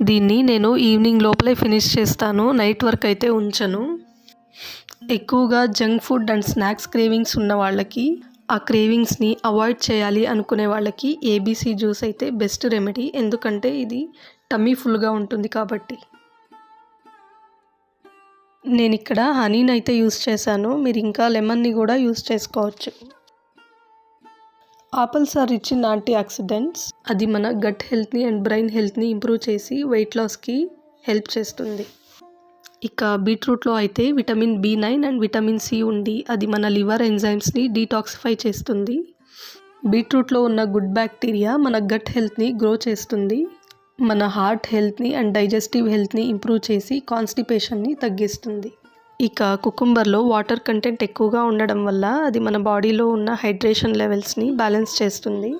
దీన్ని నేను ఈవినింగ్ లోపలే ఫినిష్ చేస్తాను, నైట్ వరకు అయితే ఉంచను. ఎక్కువగా junk food and snacks cravings ఉన్న వాళ్ళకి, ఆ క్రేవింగ్స్ని అవాయిడ్ చేయాలి అనుకునే వాళ్ళకి ఏబీసీ జ్యూస్ అయితే బెస్ట్ రెమెడీ. ఎందుకంటే ఇది టమ్మీ ఫుల్గా ఉంటుంది కాబట్టి. నేను ఇక్కడ హనీని అయితే యూస్ చేశాను, మీరు ఇంకా లెమన్ని కూడా యూస్ చేసుకోవచ్చు. Apples are rich in antioxidants. అది మన గట్ హెల్త్ని అండ్ బ్రెయిన్ హెల్త్ని ఇంప్రూవ్ చేసి వెయిట్ లాస్కి హెల్ప్ చేస్తుంది. ఇక బీట్రూట్లో అయితే vitamin B9 and vitamin C ఉండి అది మన లివర్ ఎంజైమ్స్ని డీటాక్సిఫై చేస్తుంది. బీట్రూట్లో ఉన్న గుడ్ బ్యాక్టీరియా మన గట్ హెల్త్ని గ్రో చేస్తుంది. మన హార్ట్ హెల్త్ని అండ్ డైజెస్టివ్ హెల్త్ని ఇంప్రూవ్ చేసి కాన్స్టిపేషన్ని తగ్గిస్తుంది. ఇక కుకుంబర్లో వాటర్ కంటెంట్ ఎక్కువగా ఉండడం వల్ల అది మన బాడీలో ఉన్న హైడ్రేషన్ లెవెల్స్ని బ్యాలెన్స్ చేస్తుంది.